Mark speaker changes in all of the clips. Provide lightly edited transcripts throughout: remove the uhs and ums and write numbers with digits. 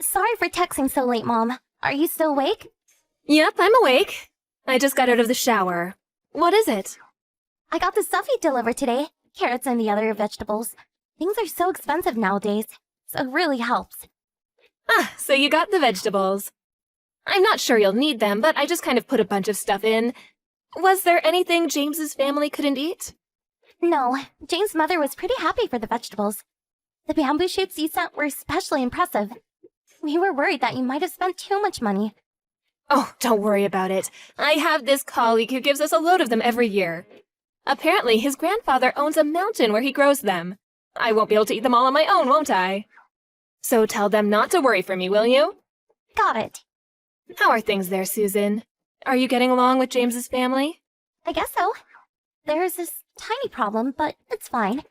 Speaker 1: Sorry for texting so late, Mom. Are you still awake?
Speaker 2: Yep, I'm awake. I just got out of the shower. What is it?
Speaker 1: I got the stuff you delivered today. Carrots and the other vegetables. Things are so expensive nowadays, so it really helps.
Speaker 2: Ah, so you got the vegetables. I'm not sure you'll need them, but I just kind of put a bunch of stuff in. Was there anything James's family couldn't eat?
Speaker 1: No, Jane's mother was pretty happy for the vegetables. The bamboo shoots you sent were especially impressive. We were worried that you might have spent too much money.
Speaker 2: Oh, don't worry about it. I have this colleague who gives us a load of them every year. Apparently, his grandfather owns a mountain where he grows them. I won't be able to eat them all on my own, won't I? So tell them not to worry for me, will you?
Speaker 1: Got it.
Speaker 2: How are things there, Susan? Are you getting along with James's family?
Speaker 1: I guess so. There's this tiny problem, but it's fine.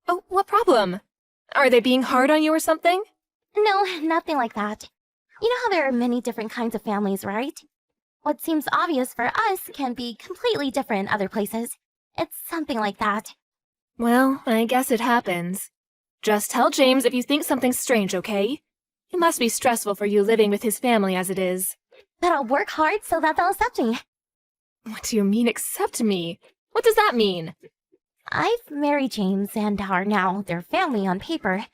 Speaker 2: Oh, what problem? Are they being hard on you or something?
Speaker 1: No, nothing like that. You know how there are many different kinds of families, right? What seems obvious for us can be completely different in other places. It's something like that.
Speaker 2: Well, I guess it happens. Just tell James if you think something's strange, okay? It must be stressful for you living with his family as it is.
Speaker 1: But I'll work hard so that they'll accept me.
Speaker 2: What do you mean, accept me? What does that mean?
Speaker 1: I've married James and are now their family on paper.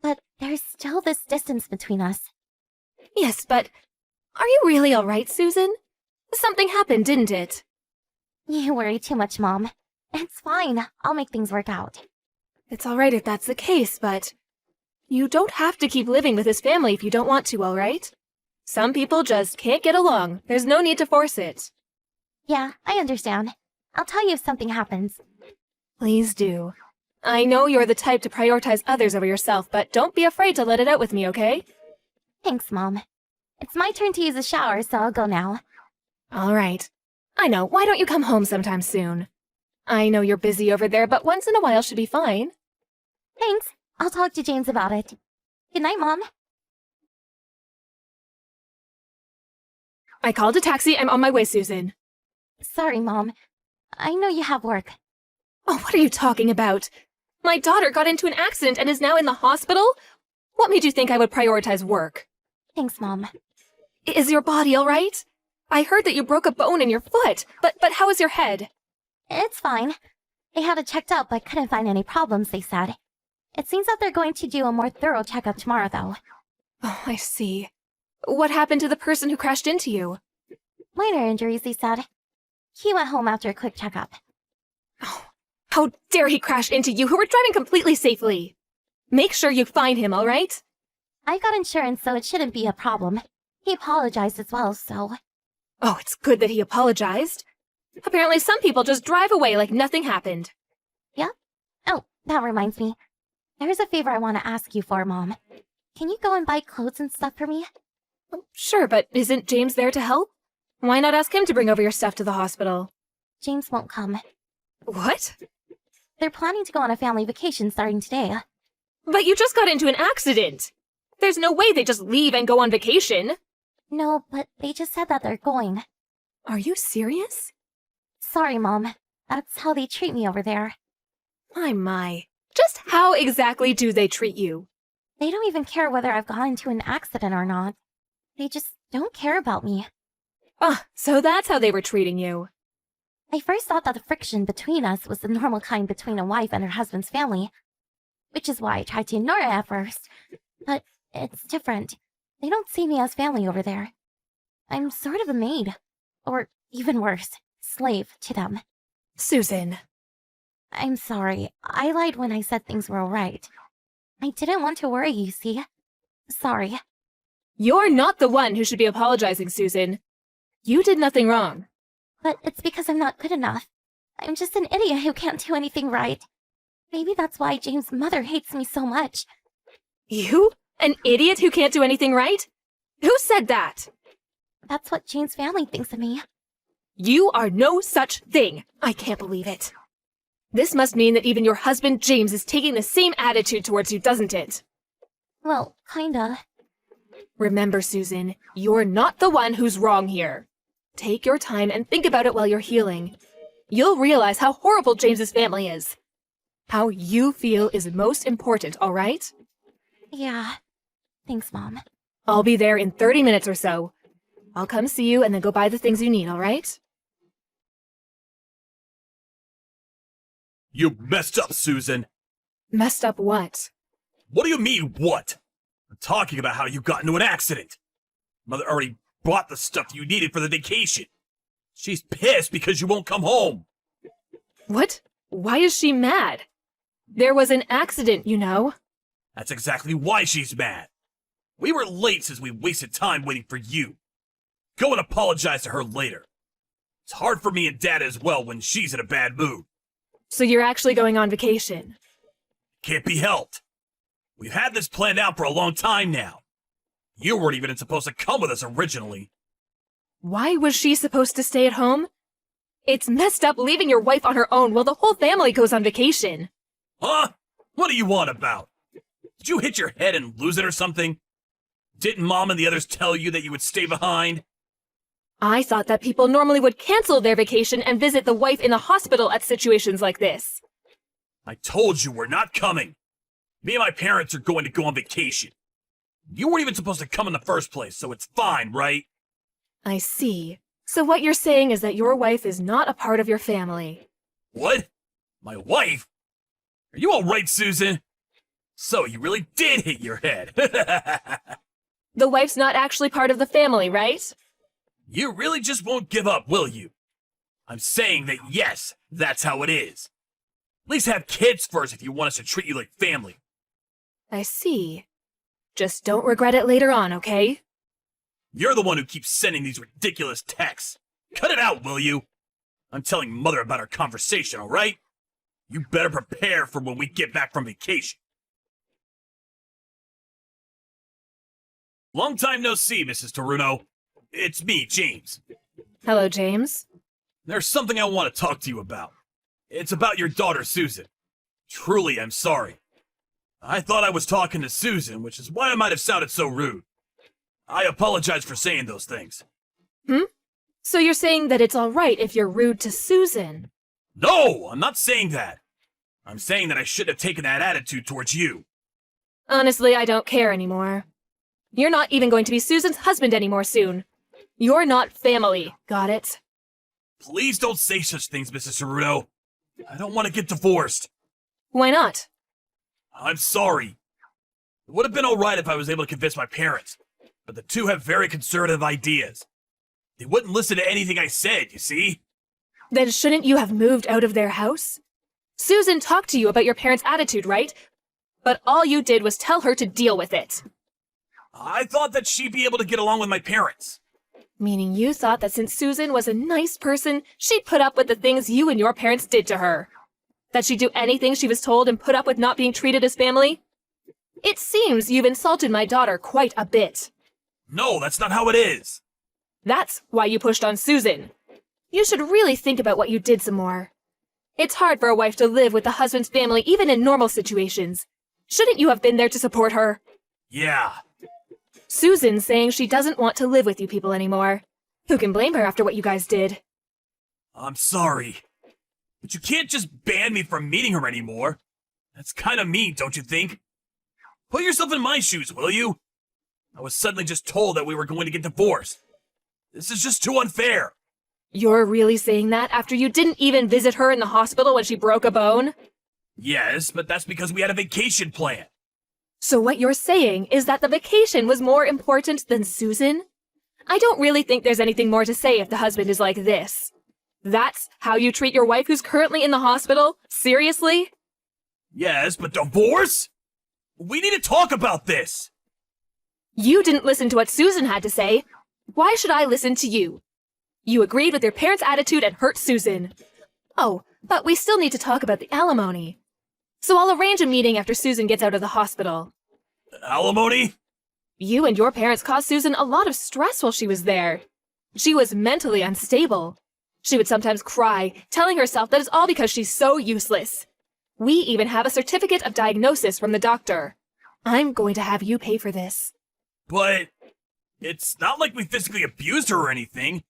Speaker 1: But there's still this distance between us.
Speaker 2: Yes, but are you really all right, Susan? Something happened, didn't it?
Speaker 1: You worry too much, Mom. It's fine. I'll make things work out.
Speaker 2: It's all right if that's the case, but you don't have to keep living with his family if you don't want to, all right? Some people just can't get along. There's no need to force it.
Speaker 1: Yeah, I understand. I'll tell you if something happens.
Speaker 2: Please do. I know you're the type to prioritize others over yourself, but don't be afraid to let it out with me, okay?
Speaker 1: Thanks, Mom. It's my turn to use the shower, so I'll go now.
Speaker 2: All right. I know. Why don't you come home sometime soon? I know you're busy over there, but once in a while should be fine.
Speaker 1: Thanks. I'll talk to James about it. Good night, Mom.
Speaker 2: I called a taxi. I'm on my way, Susan.
Speaker 1: Sorry, Mom. I know you have work.
Speaker 2: Oh, what are you talking about? My daughter got into an accident and is now in the hospital? What made you think I would prioritize work?
Speaker 1: Thanks, Mom.
Speaker 2: Is your body all right? I heard that you broke a bone in your foot, but how is your head?
Speaker 1: It's fine. They had it checked out but couldn't find any problems, they said. It seems that they're going to do a more thorough checkup tomorrow, though.
Speaker 2: Oh, I see. What happened to the person who crashed into you?
Speaker 1: Minor injuries, they said. He went home after a quick checkup.
Speaker 2: Oh, how dare he crash into you who were driving completely safely? Make sure you find him, all right?
Speaker 1: I've got insurance, so it shouldn't be a problem. He apologized as well, so...
Speaker 2: Oh, it's good that he apologized. Apparently some people just drive away like nothing happened.
Speaker 1: Yeah? Oh, that reminds me. There's a favor I want to ask you for, Mom. Can you go and buy clothes and stuff for me?
Speaker 2: Oh, sure, but isn't James there to help? Why not ask him to bring over your stuff to the hospital?
Speaker 1: James won't come.
Speaker 2: What?
Speaker 1: They're planning to go on a family vacation starting today.
Speaker 2: But you just got into an accident! There's no way they just leave and go on vacation!
Speaker 1: No, but they just said that they're going.
Speaker 2: Are you serious?
Speaker 1: Sorry, Mom. That's how they treat me over there.
Speaker 2: My. Just how exactly do they treat you?
Speaker 1: They don't even care whether I've gone into an accident or not. They just don't care about me.
Speaker 2: Ah, so that's how they were treating you.
Speaker 1: I first thought that the friction between us was the normal kind between a wife and her husband's family, which is why I tried to ignore it at first. But it's different. They don't see me as family over there. I'm sort of a maid. Or even worse, slave to them.
Speaker 2: Susan.
Speaker 1: I'm sorry. I lied when I said things were alright. I didn't want to worry you, see? Sorry.
Speaker 2: You're not the one who should be apologizing, Susan. You did nothing wrong.
Speaker 1: But it's because I'm not good enough. I'm just an idiot who can't do anything right. Maybe that's why James' mother hates me so much.
Speaker 2: You? An idiot who can't do anything right? Who said that?
Speaker 1: That's what James' family thinks of me.
Speaker 2: You are no such thing. I can't believe it. This must mean that even your husband, James, is taking the same attitude towards you, doesn't it?
Speaker 1: Well, kinda.
Speaker 2: Remember, Susan, you're not the one who's wrong here. Take your time and think about it while you're healing. You'll realize how horrible James's family is. How you feel is most important, all right?
Speaker 1: Yeah. Thanks, Mom.
Speaker 2: I'll be there in 30 minutes or so. I'll come see you and then go buy the things you need, all right?
Speaker 3: You messed up, Susan.
Speaker 2: Messed up what?
Speaker 3: What do you mean, what? I'm talking about how you got into an accident. Mother already bought the stuff you needed for the vacation. She's pissed because you won't come home.
Speaker 2: What? Why is she mad? There was an accident, you know.
Speaker 3: That's exactly why she's mad. We were late since we wasted time waiting for you. Go and apologize to her later. It's hard for me and Dad as well when she's in a bad mood.
Speaker 2: So you're actually going on vacation?
Speaker 3: Can't be helped. We've had this planned out for a long time now. You weren't even supposed to come with us originally.
Speaker 2: Why was she supposed to stay at home? It's messed up leaving your wife on her own while the whole family goes on vacation.
Speaker 3: Huh? What do you want about? Did you hit your head and lose it or something? Didn't Mom and the others tell you that you would stay behind?
Speaker 2: I thought that people normally would cancel their vacation and visit the wife in the hospital at situations like this.
Speaker 3: I told you we're not coming. Me and my parents are going to go on vacation. You weren't even supposed to come in the first place, so it's fine, right?
Speaker 2: I see. So what you're saying is that your wife is not a part of your family.
Speaker 3: What? My wife? Are you alright, Susan? So you really did hit your head.
Speaker 2: The wife's not actually part of the family, right?
Speaker 3: You really just won't give up, will you? I'm saying that yes, that's how it is. At least have kids first if you want us to treat you like family.
Speaker 2: I see. Just don't regret it later on, okay?
Speaker 3: You're the one who keeps sending these ridiculous texts. Cut it out, will you? I'm telling Mother about our conversation, alright? You better prepare for when we get back from vacation. Long time no see, Mrs. Taruno. It's me, James.
Speaker 2: Hello, James.
Speaker 3: There's something I want to talk to you about. It's about your daughter, Susan. Truly, I'm sorry. I thought I was talking to Susan, which is why I might have sounded so rude. I apologize for saying those things.
Speaker 2: So you're saying that it's alright if you're rude to Susan?
Speaker 3: No, I'm not saying that. I'm saying that I shouldn't have taken that attitude towards you.
Speaker 2: Honestly, I don't care anymore. You're not even going to be Susan's husband anymore soon. You're not family, got it?
Speaker 3: Please don't say such things, Mrs. Ceruto. I don't want to get divorced.
Speaker 2: Why not?
Speaker 3: I'm sorry. It would have been alright if I was able to convince my parents, but the two have very conservative ideas. They wouldn't listen to anything I said, you see?
Speaker 2: Then shouldn't you have moved out of their house? Susan talked to you about your parents' attitude, right? But all you did was tell her to deal with it.
Speaker 3: I thought that she'd be able to get along with my parents.
Speaker 2: Meaning you thought that since Susan was a nice person, she'd put up with the things you and your parents did to her. That she'd do anything she was told and put up with not being treated as family? It seems you've insulted my daughter quite a bit.
Speaker 3: No, that's not how it is.
Speaker 2: That's why you pushed on Susan. You should really think about what you did some more. It's hard for a wife to live with the husband's family even in normal situations. Shouldn't you have been there to support her?
Speaker 3: Yeah.
Speaker 2: Susan's saying she doesn't want to live with you people anymore. Who can blame her after what you guys did?
Speaker 3: I'm sorry. But you can't just ban me from meeting her anymore. That's kind of mean, don't you think? Put yourself in my shoes, will you? I was suddenly just told that we were going to get divorced. This is just too unfair.
Speaker 2: You're really saying that after you didn't even visit her in the hospital when she broke a bone?
Speaker 3: Yes, but that's because we had a vacation plan.
Speaker 2: So what you're saying is that the vacation was more important than Susan? I don't really think there's anything more to say if the husband is like this. That's how you treat your wife who's currently in the hospital? Seriously?
Speaker 3: Yes, but divorce? We need to talk about this.
Speaker 2: You didn't listen to what Susan had to say. Why should I listen to you? You agreed with your parents' attitude and hurt Susan. Oh, but we still need to talk about the alimony. So I'll arrange a meeting after Susan gets out of the hospital.
Speaker 3: Alimony?
Speaker 2: You and your parents caused Susan a lot of stress while she was there. She was mentally unstable. She would sometimes cry, telling herself that it's all because she's so useless. We even have a certificate of diagnosis from the doctor. I'm going to have you pay for this.
Speaker 3: But it's not like we physically abused her or anything.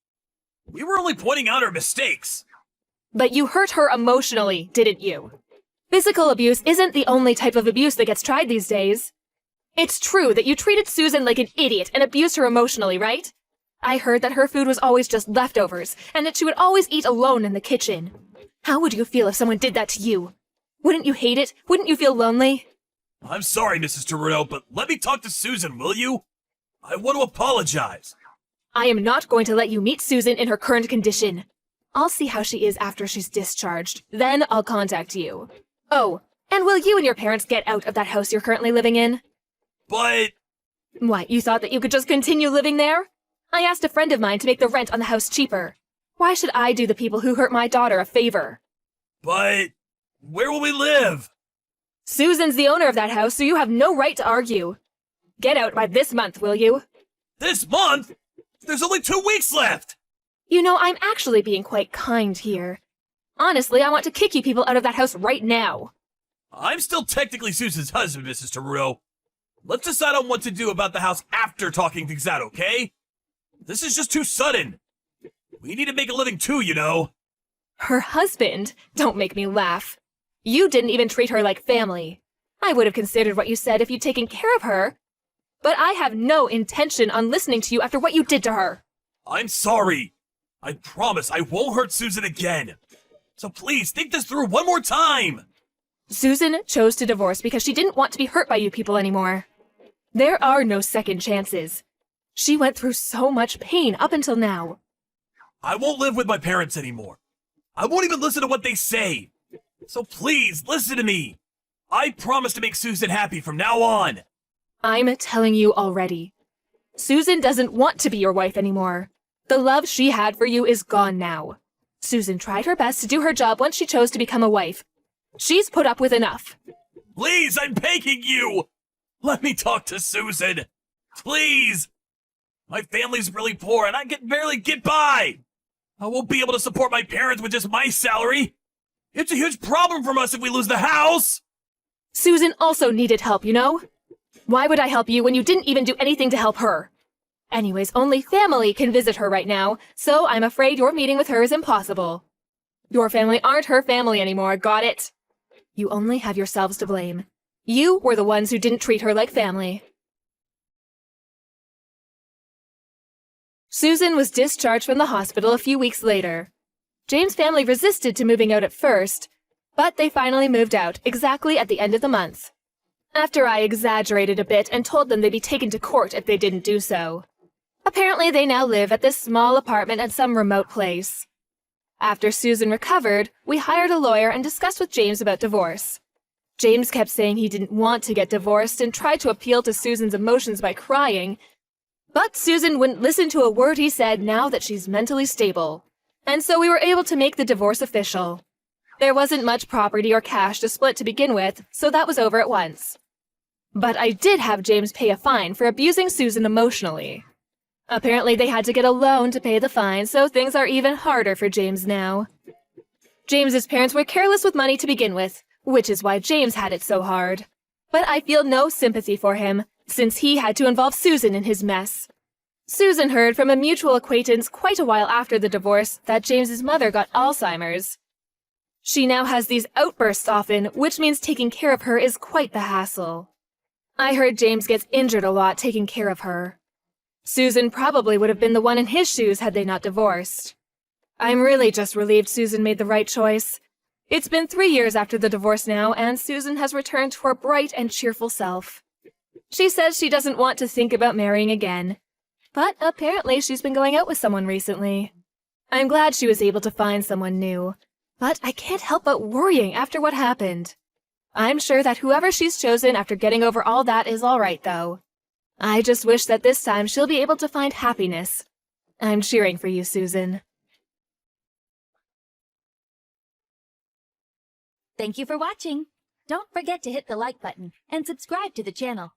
Speaker 3: We were only pointing out her mistakes.
Speaker 2: But you hurt her emotionally, didn't you? Physical abuse isn't the only type of abuse that gets tried these days. It's true that you treated Susan like an idiot and abused her emotionally, right? I heard that her food was always just leftovers, and that she would always eat alone in the kitchen. How would you feel if someone did that to you? Wouldn't you hate it? Wouldn't you feel lonely?
Speaker 3: I'm sorry, Mrs. Toruno, but let me talk to Susan, will you? I want to apologize.
Speaker 2: I am not going to let you meet Susan in her current condition. I'll see how she is after she's discharged. Then I'll contact you. Oh, and will you and your parents get out of that house you're currently living in?
Speaker 3: But...
Speaker 2: What, you thought that you could just continue living there? I asked a friend of mine to make the rent on the house cheaper. Why should I do the people who hurt my daughter a favor?
Speaker 3: But... where will we live?
Speaker 2: Susan's the owner of that house, so you have no right to argue. Get out by this month, will you?
Speaker 3: This month? There's only 2 weeks left!
Speaker 2: You know, I'm actually being quite kind here. Honestly, I want to kick you people out of that house right now.
Speaker 3: I'm still technically Susan's husband, Mrs. Toruno. Let's decide on what to do about the house after talking things out, okay? This is just too sudden. We need to make a living too, you know.
Speaker 2: Her husband? Don't make me laugh. You didn't even treat her like family. I would have considered what you said if you'd taken care of her. But I have no intention on listening to you after what you did to her.
Speaker 3: I'm sorry. I promise I won't hurt Susan again. So please, think this through one more time.
Speaker 2: Susan chose to divorce because she didn't want to be hurt by you people anymore. There are no second chances. She went through so much pain up until now.
Speaker 3: I won't live with my parents anymore. I won't even listen to what they say. So please, listen to me. I promise to make Susan happy from now on.
Speaker 2: I'm telling you already. Susan doesn't want to be your wife anymore. The love she had for you is gone now. Susan tried her best to do her job once she chose to become a wife. She's put up with enough.
Speaker 3: Please, I'm begging you. Let me talk to Susan. Please. My family's really poor and I can barely get by. I won't be able to support my parents with just my salary. It's a huge problem for us if we lose the house.
Speaker 2: Susan also needed help, you know? Why would I help you when you didn't even do anything to help her? Anyways, only family can visit her right now, so I'm afraid your meeting with her is impossible. Your family aren't her family anymore, got it? You only have yourselves to blame. You were the ones who didn't treat her like family. Susan was discharged from the hospital a few weeks later. James' family resisted to moving out at first, but they finally moved out exactly at the end of the month. After I exaggerated a bit and told them they'd be taken to court if they didn't do so. Apparently they now live at this small apartment at some remote place. After Susan recovered, we hired a lawyer and discussed with James about divorce. James kept saying he didn't want to get divorced and tried to appeal to Susan's emotions by crying, but Susan wouldn't listen to a word he said now that she's mentally stable. And so we were able to make the divorce official. There wasn't much property or cash to split to begin with, so that was over at once. But I did have James pay a fine for abusing Susan emotionally. Apparently they had to get a loan to pay the fine, so things are even harder for James now. James's parents were careless with money to begin with, which is why James had it so hard. But I feel no sympathy for him, since he had to involve Susan in his mess. Susan heard from a mutual acquaintance quite a while after the divorce that James's mother got Alzheimer's. She now has these outbursts often, which means taking care of her is quite the hassle. I heard James gets injured a lot taking care of her. Susan probably would have been the one in his shoes had they not divorced. I'm really just relieved Susan made the right choice. It's been 3 years after the divorce now, and Susan has returned to her bright and cheerful self. She says she doesn't want to think about marrying again, but apparently she's been going out with someone recently. I'm glad she was able to find someone new, but I can't help but worrying after what happened. I'm sure that whoever she's chosen after getting over all that is all right, though. I just wish that this time she'll be able to find happiness. I'm cheering for you, Susan.
Speaker 4: Thank you for watching. Don't forget to hit the like button and subscribe to the channel.